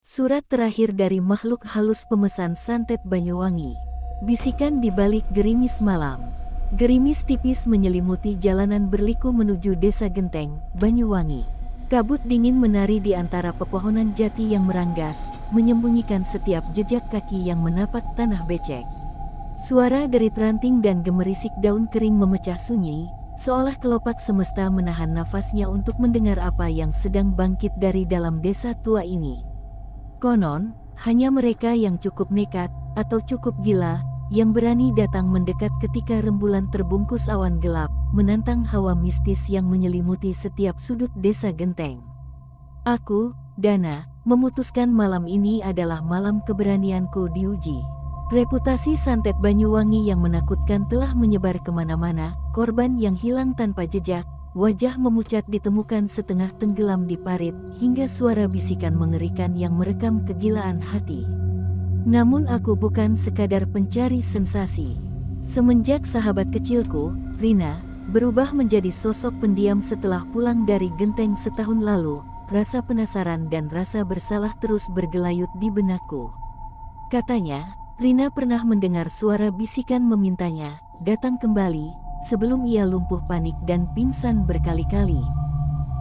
Surat terakhir dari makhluk halus pemesan santet Banyuwangi. Bisikan di balik gerimis malam. Gerimis tipis menyelimuti jalanan berliku menuju desa Genteng, Banyuwangi. Kabut dingin menari di antara pepohonan jati yang meranggas, menyembunyikan setiap jejak kaki yang menapak tanah becek. Suara derit ranting dan gemerisik daun kering memecah sunyi, seolah kelopak semesta menahan nafasnya untuk mendengar apa yang sedang bangkit dari dalam desa tua ini. Konon, hanya mereka yang cukup nekat, atau cukup gila, yang berani datang mendekat ketika rembulan terbungkus awan gelap, menantang hawa mistis yang menyelimuti setiap sudut desa Genteng. Aku, Dana, memutuskan malam ini adalah malam keberanianku diuji. Reputasi santet Banyuwangi yang menakutkan telah menyebar kemana-mana, korban yang hilang tanpa jejak, wajah memucat ditemukan setengah tenggelam di parit, hingga suara bisikan mengerikan yang merekam kegilaan hati. Namun aku bukan sekadar pencari sensasi. Semenjak sahabat kecilku, Rina, berubah menjadi sosok pendiam setelah pulang dari Genteng setahun lalu, rasa penasaran dan rasa bersalah terus bergelayut di benakku. Katanya, Rina pernah mendengar suara bisikan memintanya datang kembali, sebelum ia lumpuh panik dan pingsan berkali-kali.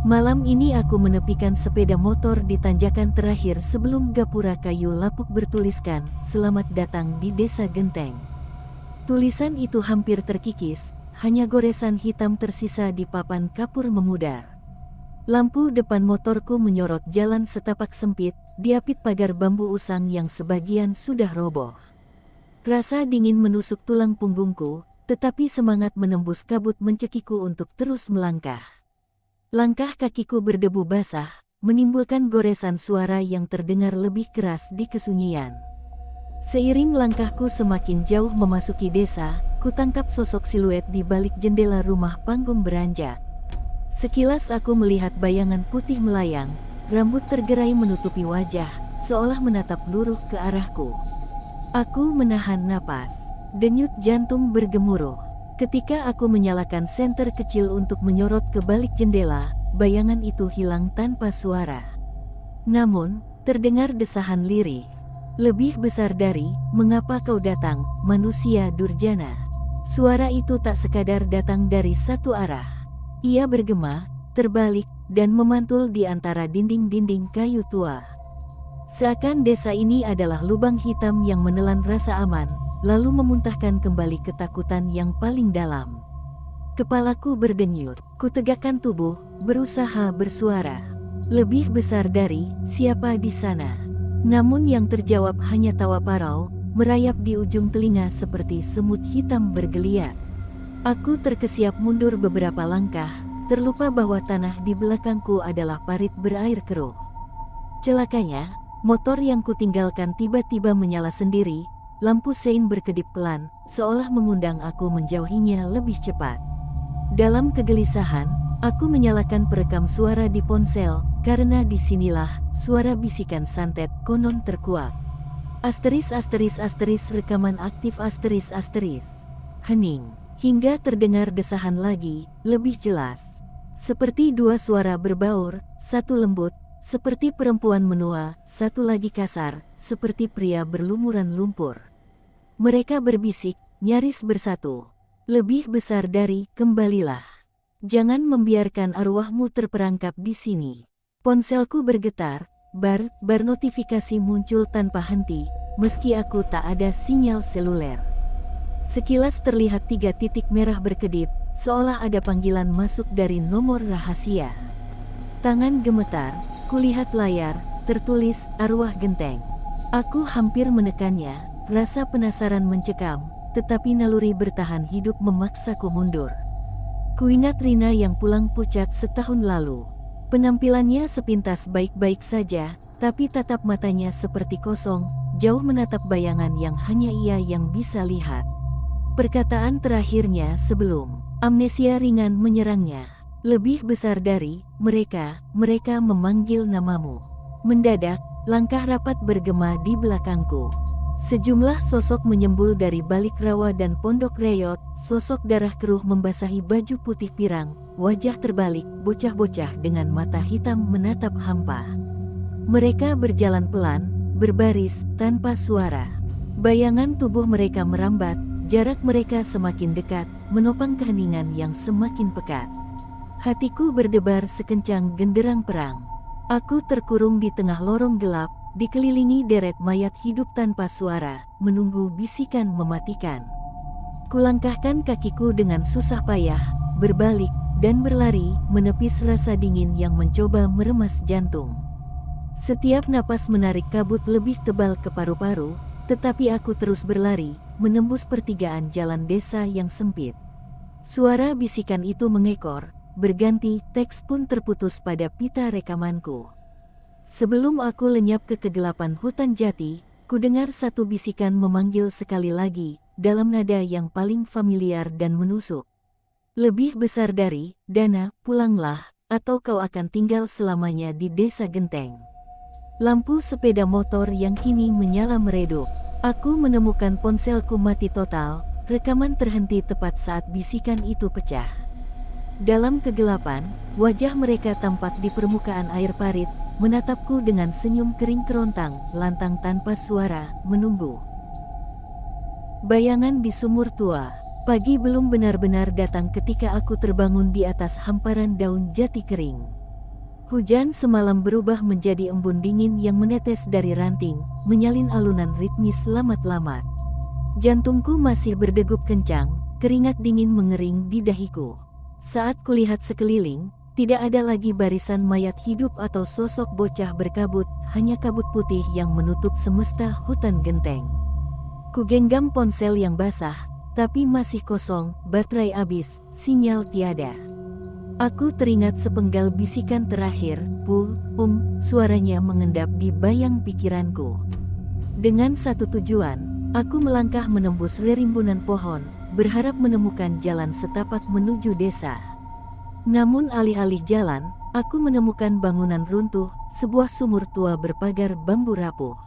Malam ini aku menepikan sepeda motor di tanjakan terakhir sebelum gapura kayu lapuk bertuliskan, "Selamat datang di Desa Genteng." Tulisan itu hampir terkikis, hanya goresan hitam tersisa di papan kapur memudar. Lampu depan motorku menyorot jalan setapak sempit, diapit pagar bambu usang yang sebagian sudah roboh. Rasa dingin menusuk tulang punggungku, tetapi semangat menembus kabut mencekiku untuk terus melangkah. Langkah kakiku berdebu basah, menimbulkan goresan suara yang terdengar lebih keras di kesunyian. Seiring langkahku semakin jauh memasuki desa, kutangkap sosok siluet di balik jendela rumah panggung beranjak. Sekilas aku melihat bayangan putih melayang, rambut tergerai menutupi wajah, seolah menatap luruh ke arahku. Aku menahan napas. Denyut jantung bergemuruh. Ketika aku menyalakan senter kecil untuk menyorot ke balik jendela, bayangan itu hilang tanpa suara. Namun, terdengar desahan lirih. "Lebih besar dari, mengapa kau datang, manusia durjana?" Suara itu tak sekadar datang dari satu arah. Ia bergema, terbalik, dan memantul di antara dinding-dinding kayu tua. Seakan desa ini adalah lubang hitam yang menelan rasa aman, lalu memuntahkan kembali ketakutan yang paling dalam. Kepalaku berdenyut, kutegakkan tubuh, berusaha bersuara. "Lebih besar dari, siapa di sana?" Namun yang terjawab hanya tawa parau, merayap di ujung telinga seperti semut hitam bergeliat. Aku terkesiap mundur beberapa langkah, terlupa bahwa tanah di belakangku adalah parit berair keruh. Celakanya, motor yang kutinggalkan tiba-tiba menyala sendiri. Lampu sein berkedip pelan, seolah mengundang aku menjauhinya lebih cepat. Dalam kegelisahan, aku menyalakan perekam suara di ponsel, karena disinilah suara bisikan santet konon terkuat. Asteris asteris asteris rekaman aktif asteris asteris. Hening, hingga terdengar desahan lagi, lebih jelas. Seperti dua suara berbaur, satu lembut, seperti perempuan menua, satu lagi kasar, seperti pria berlumuran lumpur. Mereka berbisik, nyaris bersatu. "Lebih besar dari, kembalilah. Jangan membiarkan arwahmu terperangkap di sini." Ponselku bergetar, bar notifikasi muncul tanpa henti, meski aku tak ada sinyal seluler. Sekilas terlihat 3 titik merah berkedip, seolah ada panggilan masuk dari nomor rahasia. Tangan gemetar, kulihat layar, tertulis, "Arwah Genteng." Aku hampir menekannya. Rasa penasaran mencekam, tetapi naluri bertahan hidup memaksaku mundur. Kuingat Rina yang pulang pucat setahun lalu. Penampilannya sepintas baik-baik saja, tapi tatap matanya seperti kosong, jauh menatap bayangan yang hanya ia yang bisa lihat. Perkataan terakhirnya sebelum amnesia ringan menyerangnya. "Lebih besar dari, mereka memanggil namamu." Mendadak, langkah rapat bergema di belakangku. Sejumlah sosok menyembul dari balik rawa dan pondok reyot, sosok darah keruh membasahi baju putih pirang, wajah terbalik, bocah-bocah dengan mata hitam menatap hampa. Mereka berjalan pelan, berbaris, tanpa suara. Bayangan tubuh mereka merambat, jarak mereka semakin dekat, menopang keheningan yang semakin pekat. Hatiku berdebar sekencang genderang perang. Aku terkurung di tengah lorong gelap, dikelilingi deret mayat hidup tanpa suara, menunggu bisikan mematikan. Kulangkahkan kakiku dengan susah payah, berbalik, dan berlari, menepis rasa dingin yang mencoba meremas jantung. Setiap napas menarik kabut lebih tebal ke paru-paru, tetapi aku terus berlari, menembus pertigaan jalan desa yang sempit. Suara bisikan itu mengekor, berganti, teks pun terputus pada pita rekamanku. Sebelum aku lenyap ke kegelapan hutan jati, ku dengar satu bisikan memanggil sekali lagi, dalam nada yang paling familiar dan menusuk. Lebih besar dari, Dana, pulanglah, atau kau akan tinggal selamanya di desa Genteng. Lampu sepeda motor yang kini menyala meredup. Aku menemukan ponselku mati total, rekaman terhenti tepat saat bisikan itu pecah. Dalam kegelapan, wajah mereka tampak di permukaan air parit, menatapku dengan senyum kering kerontang, lantang tanpa suara, menunggu. Bayangan di sumur tua. Pagi belum benar-benar datang ketika aku terbangun di atas hamparan daun jati kering. Hujan semalam berubah menjadi embun dingin yang menetes dari ranting, menyalin alunan ritmis lamat-lamat. Jantungku masih berdegup kencang, keringat dingin mengering di dahiku. Saat kulihat sekeliling, tidak ada lagi barisan mayat hidup atau sosok bocah berkabut, hanya kabut putih yang menutup semesta hutan Genteng. Kugenggam ponsel yang basah, tapi masih kosong, baterai habis, sinyal tiada. Aku teringat sepenggal bisikan terakhir, suaranya mengendap di bayang pikiranku. Dengan satu tujuan, aku melangkah menembus rerimbunan pohon, berharap menemukan jalan setapak menuju desa. Namun alih-alih jalan, aku menemukan bangunan runtuh, sebuah sumur tua berpagar bambu rapuh.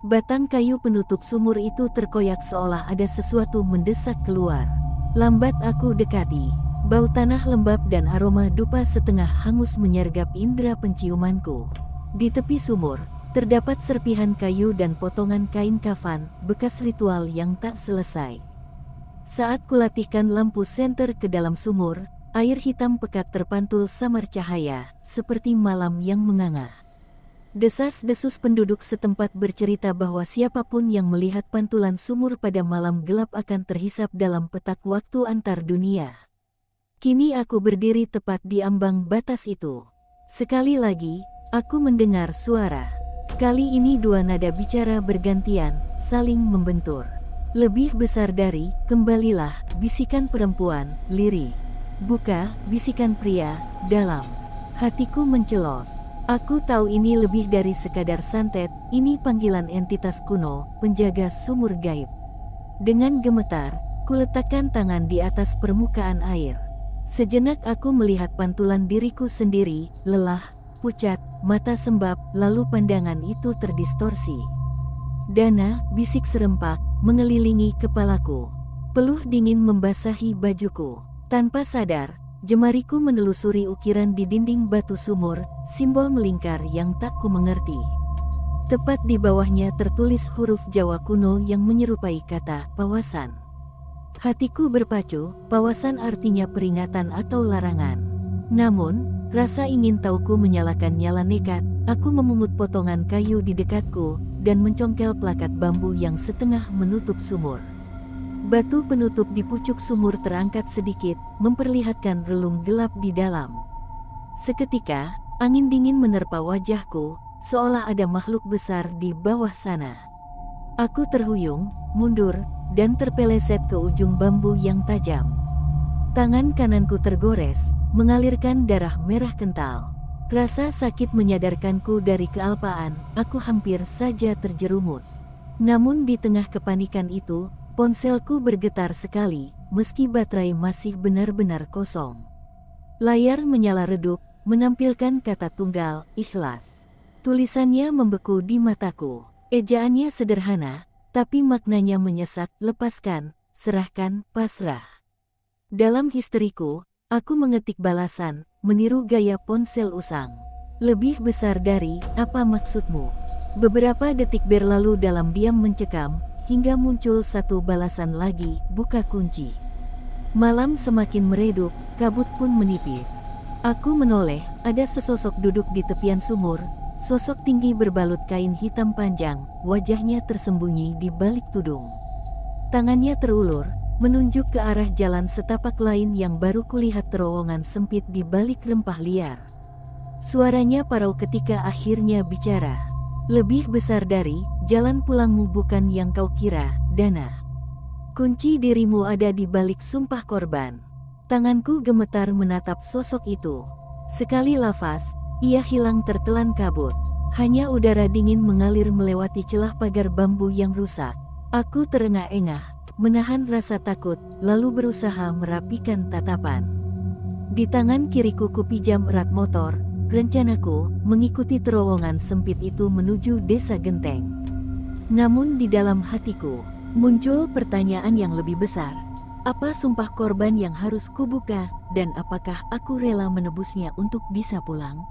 Batang kayu penutup sumur itu terkoyak seolah ada sesuatu mendesak keluar. Lambat aku dekati. Bau tanah lembab dan aroma dupa setengah hangus menyergap indera penciumanku. Di tepi sumur, terdapat serpihan kayu dan potongan kain kafan, bekas ritual yang tak selesai. Saat kulatihkan lampu senter ke dalam sumur, air hitam pekat terpantul samar cahaya, seperti malam yang menganga. Desas-desus penduduk setempat bercerita bahwa siapapun yang melihat pantulan sumur pada malam gelap akan terhisap dalam petak waktu antar dunia. Kini aku berdiri tepat di ambang batas itu. Sekali lagi, aku mendengar suara. Kali ini dua nada bicara bergantian, saling membentur. Lebih besar dari, kembalilah, bisikan perempuan, lirih. Buka, bisikan pria, dalam. Hatiku mencelos. Aku tahu ini lebih dari sekadar santet, ini panggilan entitas kuno, penjaga sumur gaib. Dengan gemetar, kuletakkan tangan di atas permukaan air. Sejenak aku melihat pantulan diriku sendiri, lelah, pucat, mata sembab, lalu pandangan itu terdistorsi. Dana, bisik serempak, mengelilingi kepalaku. Peluh dingin membasahi bajuku. Tanpa sadar, jemariku menelusuri ukiran di dinding batu sumur, simbol melingkar yang tak ku mengerti. Tepat di bawahnya tertulis huruf Jawa kuno yang menyerupai kata pawasan. Hatiku berpacu, pawasan artinya peringatan atau larangan. Namun, rasa ingin tahuku menyalakan nyala nekat, aku memungut potongan kayu di dekatku, dan mencongkel plakat bambu yang setengah menutup sumur. Batu penutup di pucuk sumur terangkat sedikit, memperlihatkan relung gelap di dalam. Seketika, angin dingin menerpa wajahku, seolah ada makhluk besar di bawah sana. Aku terhuyung, mundur, dan terpeleset ke ujung bambu yang tajam. Tangan kananku tergores, mengalirkan darah merah kental. Rasa sakit menyadarkanku dari kealpaan, aku hampir saja terjerumus. Namun di tengah kepanikan itu, ponselku bergetar sekali, meski baterai masih benar-benar kosong. Layar menyala redup, menampilkan kata tunggal, ikhlas. Tulisannya membeku di mataku. Ejaannya sederhana, tapi maknanya menyesak, lepaskan, serahkan, pasrah. Dalam histeriku, aku mengetik balasan, meniru gaya ponsel usang. Lebih besar dari, apa maksudmu? Beberapa detik berlalu dalam diam mencekam, hingga muncul satu balasan lagi, buka kunci. Malam semakin meredup, kabut pun menipis. Aku menoleh, ada sesosok duduk di tepian sumur, sosok tinggi berbalut kain hitam panjang, wajahnya tersembunyi di balik tudung. Tangannya terulur, menunjuk ke arah jalan setapak lain yang baru kulihat terowongan sempit di balik rempah liar. Suaranya parau ketika akhirnya bicara. Lebih besar dari, jalan pulangmu bukan yang kau kira, Dana. Kunci dirimu ada di balik sumpah korban. Tanganku gemetar menatap sosok itu. Sekali lafaz, ia hilang tertelan kabut. Hanya udara dingin mengalir melewati celah pagar bambu yang rusak. Aku terengah-engah, menahan rasa takut, lalu berusaha merapikan tatapan. Di tangan kiriku kupijam erat motor, rencanaku mengikuti terowongan sempit itu menuju desa Genteng. Namun di dalam hatiku, muncul pertanyaan yang lebih besar. Apa sumpah korban yang harus kubuka, dan apakah aku rela menebusnya untuk bisa pulang?